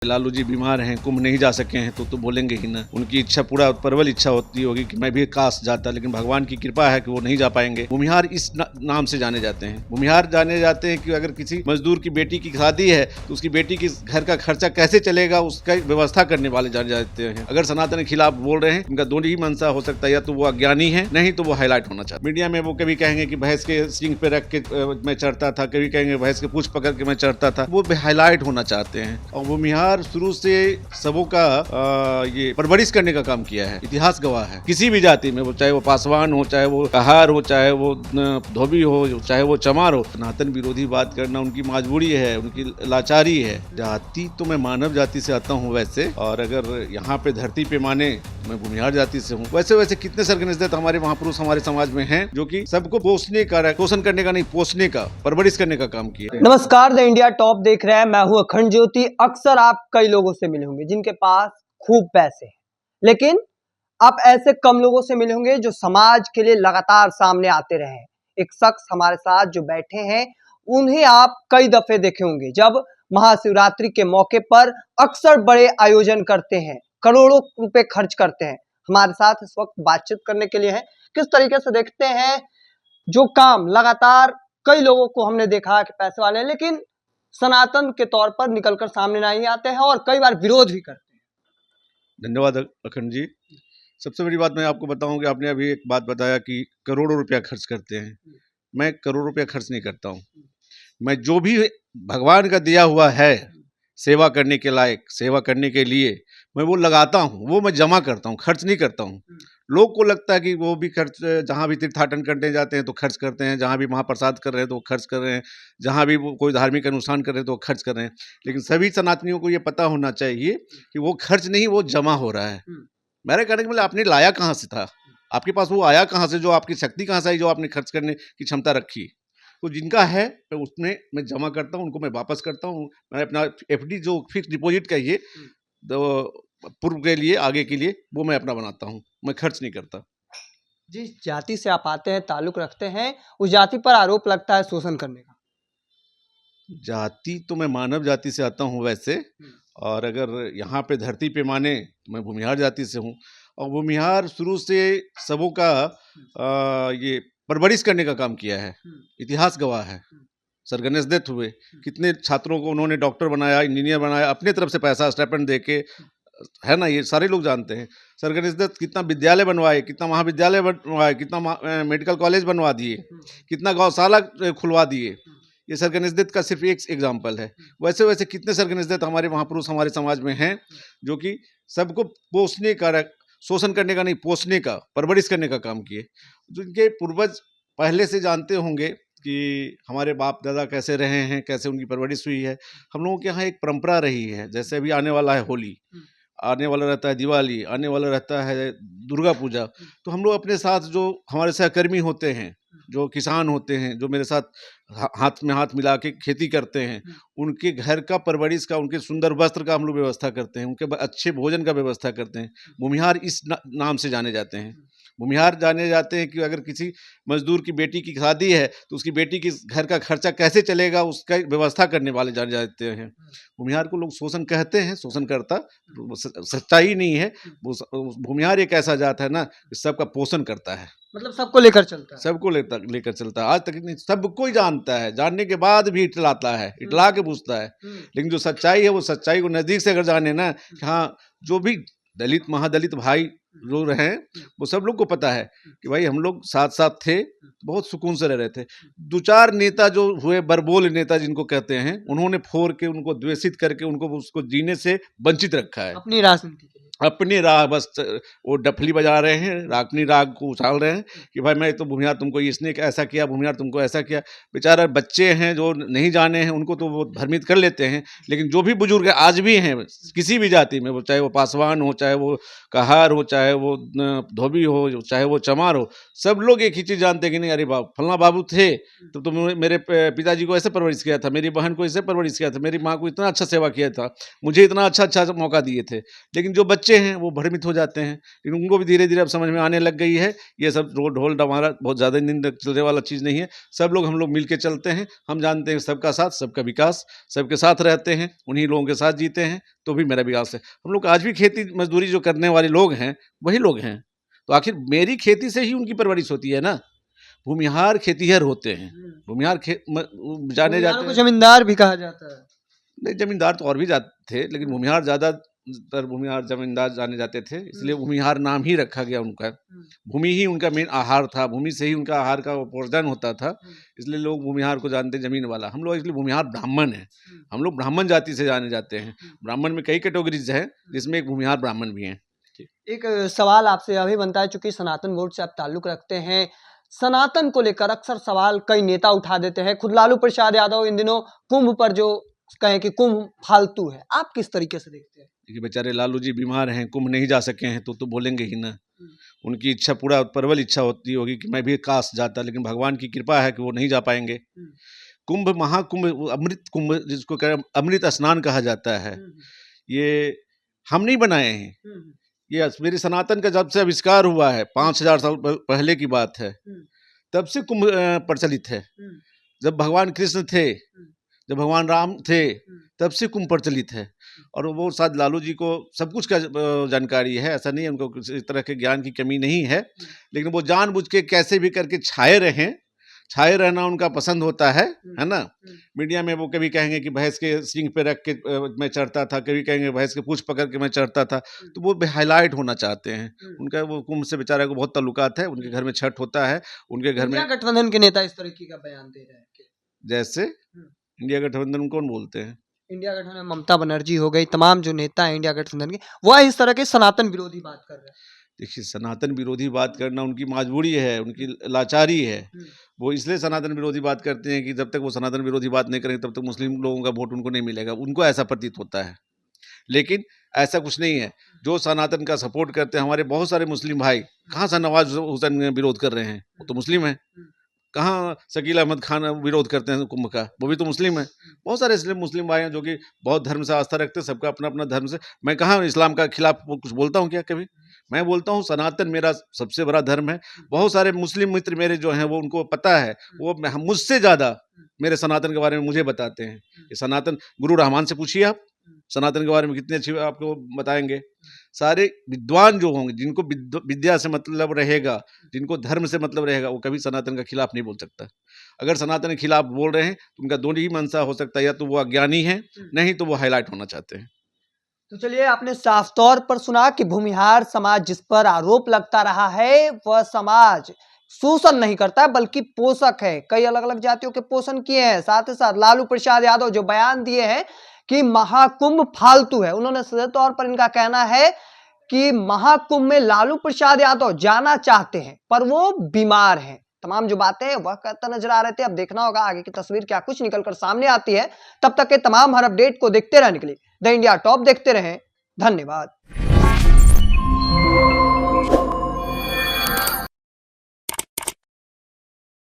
लालू जी बीमार हैं, कुंभ नहीं जा सके हैं तो बोलेंगे ही ना। उनकी इच्छा पूरा प्रबल इच्छा होती होगी कि मैं भी काश जाता, लेकिन भगवान की कृपा है कि वो नहीं जा पाएंगे। भूमिहार इस नाम से जाने जाते हैं। भूमिहार जाने जाते हैं कि अगर किसी मजदूर की बेटी की शादी है तो उसकी बेटी के घर का खर्चा कैसे चलेगा उसका व्यवस्था करने वाले जाने जाते हैं। अगर सनातन के खिलाफ बोल रहे हैं, उनका दोनों ही मंशा हो सकता है, या तो वो अज्ञानी है, नहीं तो वो हाईलाइट होना चाहते। मीडिया में वो कभी कहेंगे कि भैंस के सींग पे रख के मैं चढ़ता था, कभी कहेंगे भैंस के पूंछ पकड़ के मैं चढ़ता था। वो हाईलाइट होना चाहते हैं। और भूमिहार शुरू से सबों का ये परवरिश करने का काम किया है। इतिहास गवाह है। किसी भी जाति में, वो चाहे वो पासवान हो, चाहे वो कहार हो, चाहे वो धोबी हो, चाहे वो चमार हो, सनातन विरोधी बात करना उनकी मजबूरी है, उनकी लाचारी है। जाति तो मैं मानव जाति से आता हूँ वैसे, और अगर यहाँ पे धरती पे माने मैं भूमिहार जाति से हूँ। वैसे हमारे सर्गनिष्ठ हमारे महापुरुष हमारे समाज में हैं, जो कि सबको पोषने का, पोषण करने का नहीं, पोषने का, परवरिश करने का काम किया। नमस्कार, द इंडिया टॉप देख रहे हैं। मैं हूं अखंड ज्योति। अक्सर आप कई लोगों से मिले होंगे जिनके पास खूब पैसे हैं, लेकिन आप ऐसे कम लोगों से मिले होंगे जो समाज के लिए लगातार सामने आते रहे हैं। एक शख्स हमारे साथ जो बैठे हैं, उन्हें आप कई दफे देखे होंगे जब महाशिवरात्रि के मौके पर अक्सर बड़े आयोजन करते हैं, करोड़ों रुपए खर्च करते हैं। हमारे साथ इस वक्त बातचीत करने के लिए है। किस तरीके से देखते हैं जो काम लगातार कई लोगों को हमने देखा कि पैसे वाले हैं, लेकिन सनातन के तौर पर निकलकर सामने नहीं आते हैं और कई बार विरोध भी करते हैं। धन्यवाद अखंड जी। सबसे बड़ी बात मैं आपको बताऊं कि आपने अभी एक बात बताया कि करोड़ों रुपया खर्च करते हैं। मैं करोड़ों रुपया खर्च नहीं करता हूं। मैं जो भी भगवान का दिया हुआ है सेवा करने के लायक, सेवा करने के लिए, मैं वो लगाता हूँ, वो मैं जमा करता हूँ, खर्च नहीं करता हूँ। लोग को लगता है कि वो भी खर्च, जहाँ भी तीर्थाटन करने जाते हैं तो खर्च करते हैं, जहाँ भी महाप्रसाद कर रहे हैं तो वो खर्च कर रहे हैं, जहाँ भी वो कोई धार्मिक अनुष्ठान कर रहे हैं तो वो खर्च कर रहे हैं। लेकिन सभी सनातनियों को ये पता होना चाहिए कि वो खर्च नहीं, वो जमा हो रहा है। मेरे कहने का मतलब, आपने लाया कहाँ से था, आपके पास वो आया कहाँ से, जो आपकी शक्ति कहाँ से आई, जो आपने खर्च करने की क्षमता रखी। तो जिनका है मैं उसमें मैं जमा करता हूँ, उनको मैं वापस करता हूँ। मैं अपना एफडी जो फिक्स डिपॉजिट कहिए, तो पूर्व के लिए, आगे के लिए, वो मैं अपना बनाता हूँ। मैं खर्च नहीं करता। जिस जाति से आप आते हैं, ताल्लुक रखते हैं, उस जाति पर आरोप लगता है शोषण करने का। जाति तो मैं मानव जाति से आता हूँ वैसे, और अगर यहाँ पे धरती पे माने तो मैं भूमिहार जाति से हूँ। और भूमिहार शुरू से सबों का ये परवरिश करने का काम किया है। इतिहास गवाह है। सर गणेश दत्त हुए, कितने छात्रों को उन्होंने डॉक्टर बनाया, इंजीनियर बनाया, अपने तरफ से पैसा स्टाइपेंड दे के, है ना, ये सारे लोग जानते हैं। सर गणेश दत्त कितना विद्यालय बनवाए, कितना महाविद्यालय बनवाए, कितना मेडिकल कॉलेज बनवा दिए, कितना गौशाला खुलवा दिए। ये सर गणेश दत्त का सिर्फ एक एग्जाम्पल है। वैसे कितने सर गणेश दत्त हमारे महापुरुष हमारे समाज में हैं, जो कि सबको पोषने का, शोषण करने का नहीं, पोषने का, परवरिश करने का काम किए। जिनके पूर्वज पहले से जानते होंगे कि हमारे बाप दादा कैसे रहे हैं, कैसे उनकी परवरिश हुई है। हम लोगों के यहाँ एक परंपरा रही है, जैसे अभी आने वाला है होली, आने वाला रहता है दिवाली, आने वाला रहता है दुर्गा पूजा। तो हम लोग अपने साथ जो हमारे सहकर्मी होते हैं, जो किसान होते हैं, जो मेरे साथ हाथ में हाथ मिला के खेती करते हैं, उनके घर का परवरिश का, उनके सुंदर वस्त्र का हम लोग व्यवस्था करते हैं, उनके अच्छे भोजन का व्यवस्था करते हैं। भूमिहार इस नाम से जाने जाते हैं। भूमिहार जाने जाते हैं कि अगर किसी मजदूर की बेटी की शादी है तो उसकी बेटी के घर का खर्चा कैसे चलेगा उसका व्यवस्था करने वाले जाने जाते हैं। भूमिहार को लोग शोषण कहते हैं, शोषण करता सच्चाई नहीं है। भूमिहार एक ऐसा जात है ना, सबका पोषण करता है, मतलब सबको लेकर चलता है। सबको लेकर चलता है। आज तक नहीं, सबको ही जानता है, जानने के बाद भी इटलाता है, इटला के पूछता है। लेकिन जो सच्चाई है, वो सच्चाई को नजदीक से अगर जाने ना, हाँ, जो भी दलित महादलित भाई जो रहे, वो सब लोग को पता है कि भाई हम लोग साथ साथ थे, बहुत सुकून से रह रहे थे। दो चार नेता जो हुए, बरबोल नेता जिनको कहते हैं, उन्होंने फोड़ के, उनको द्वेषित करके, उनको उसको जीने से वंचित रखा है। अपनी राजनीति के लिए, अपनी राग, बस वो डफली बजा रहे हैं, अपनी राग को उछाल रहे हैं कि भाई मैं तो भूमिहार, तुमको इसने ऐसा किया, भूमिहार तुमको ऐसा किया। बेचारा बच्चे हैं जो नहीं जाने हैं, उनको तो वो भ्रमित कर लेते हैं। लेकिन जो भी बुजुर्ग है, आज भी हैं, किसी भी जाति में, वो चाहे वो पासवान हो, चाहे वो कहार हो, चाहे वो धोबी हो, चाहे वो चमार हो, सब लोग एक ही चीज़ जानते हैं कि नहीं, अरे फलना बाबू थे तो तुम मेरे पिताजी को ऐसे परवरिश किया था, मेरी बहन को ऐसे परवरिश किया था, मेरी माँ को इतना अच्छा सेवा किया था, मुझे इतना अच्छा मौका दिए थे। लेकिन जो बच्चे बच्चे हैं वो भ्रमित हो जाते हैं, लेकिन उनको भी धीरे धीरे अब समझ में आने लग गई है ये सब ढोल डमारा बहुत ज़्यादा दिन तक चलने वाला चीज़ नहीं है। सब लोग हम लोग मिल के चलते हैं, हम जानते हैं सबका साथ सबका विकास, सबके साथ रहते हैं, उन्हीं लोगों के साथ जीते हैं तो भी मेरा विकास है। हम लोग आज भी खेती मजदूरी जो करने वाले लोग हैं वही लोग हैं, तो आखिर मेरी खेती से ही उनकी परवरिश होती है ना। भूमिहार खेतीहर होते हैं, भूमिहार जाने जाते हैं, जमींदार भी कहा जाता है। नहीं जमींदार तो और भी जाते थे, लेकिन भूमिहार ज़्यादातर भूमिहार जमींदार जाने जाते थे, इसलिए भूमिहार नाम ही रखा गया उनका। भूमि ही उनका मेन आहार था, भूमि से ही उनका आहार का उपार्जन होता था, इसलिए लोग भूमिहार को जानते हैं जमीन वाला। हम लोग इसलिए भूमिहार ब्राह्मण हैं, हम लोग ब्राह्मण जाति से जाने जाते हैं। ब्राह्मण में कई कैटेगरीज हैं जिसमें एक भूमिहार ब्राह्मण भी हैं। एक सवाल आपसे अभी बनता है, चूंकि सनातन बोर्ड से आप ताल्लुक रखते हैं, सनातन को लेकर अक्सर सवाल कई नेता उठा देते हैं। खुद लालू प्रसाद यादव इन दिनों कुंभ पर जो कहें कि कुंभ फालतू है, आप किस तरीके से देखते हैं? देखिए बेचारे लालू जी बीमार हैं, कुंभ नहीं जा सके हैं तो बोलेंगे ही ना। उनकी इच्छा पूरा प्रबल इच्छा होती होगी कि मैं भी काश जाता, लेकिन भगवान की कृपा है कि वो नहीं जा पाएंगे। कुंभ महाकुंभ अमृत कुंभ जिसको कह अमृत स्नान कहा जाता है, ये हम नहीं बनाए हैं, ये मेरे सनातन का जब से आविष्कार हुआ है 5000 साल पहले की बात है, तब से कुंभ प्रचलित है। जब भगवान कृष्ण थे, जब भगवान राम थे, तब से कुंभ प्रचलित है। और वो शायद लालू जी को सब कुछ का जानकारी है, ऐसा नहीं है उनको किसी तरह के ज्ञान की कमी नहीं है, लेकिन वो जानबूझ के कैसे भी करके छाए रहना उनका पसंद होता है ना। मीडिया में वो कभी कहेंगे कि भैंस के सींग पे रख के मैं चढ़ता था, कभी कहेंगे भैंस के पूंछ पकड़ के मैं चढ़ता था, तो वो हाईलाइट होना चाहते हैं। उनका वो कुंभ से बेचारे को बहुत ताल्लुकात है, उनके घर में छठ होता है, उनके घर में। गठबंधन के नेता इस तरीके का बयान दे रहे हैं जैसे इंडिया गठबंधन कौन बोलते हैं? इंडिया गठबंधन ममता बनर्जी हो गई, तमाम जो नेता हैं इंडिया गठबंधन के, वह इस तरह के सनातन विरोधी बात कर रहे हैं। देखिए सनातन विरोधी बात करना उनकी मजबूरी है, उनकी लाचारी है। वो इसलिए सनातन विरोधी बात करते हैं कि जब तक वो सनातन विरोधी बात नहीं करेंगे तब तक मुस्लिम लोगों का वोट उनको नहीं मिलेगा, उनको ऐसा प्रतीत होता है। लेकिन ऐसा कुछ नहीं है, जो सनातन का सपोर्ट करते हैं हमारे बहुत सारे मुस्लिम भाई, कहाँ से नवाज हुसैन विरोध कर रहे हैं, वो तो मुस्लिम है। कहाँ शकील अहमद खान विरोध करते हैं कुंभ का, वो भी तो मुस्लिम है। बहुत सारे इसलिए मुस्लिम भाई हैं जो कि बहुत धर्म से आस्था रखते हैं, सबका अपना अपना धर्म से। मैं कहाँ इस्लाम का खिलाफ कुछ बोलता हूँ क्या कभी? मैं बोलता हूँ सनातन मेरा सबसे बड़ा धर्म है। बहुत सारे मुस्लिम मित्र मेरे जो हैं वो उनको पता है, वो मुझसे ज़्यादा मेरे सनातन के बारे में मुझे बताते हैं। ये सनातन गुरु रहमान से पूछिए आप, सनातन के बारे में कितनी अच्छी आपको बताएंगे। सारे विद्वान जो होंगे, जिनको विद्या से मतलब रहेगा, जिनको धर्म से मतलब रहेगा, वो कभी सनातन का खिलाफ नहीं बोल सकता। अगर सनातन के खिलाफ बोल रहे हैं तो उनका दोनों ही मंशा हो सकता है, या तो वो अज्ञानी है, नहीं तो वो हाईलाइट होना चाहते हैं। तो चलिए, आपने साफ तौर पर सुना कि भूमिहार समाज जिस पर आरोप लगता रहा है, वह समाज शोषण नहीं करता है बल्कि पोषक है। कई अलग अलग जातियों के पोषण किए हैं। साथ ही साथ लालू प्रसाद यादव जो बयान दिए हैं कि महाकुंभ फालतू है, उन्होंने सीधे तौर पर इनका कहना है कि महाकुंभ में लालू प्रसाद यादव जाना चाहते हैं पर वो बीमार हैं। तमाम जो बातें हैं वह कहता नजर आ रहे थे। अब देखना होगा आगे की तस्वीर क्या कुछ निकलकर सामने आती है। तब तक के तमाम हर अपडेट को देखते रहने के लिए द इंडिया टॉप देखते रहें। धन्यवाद।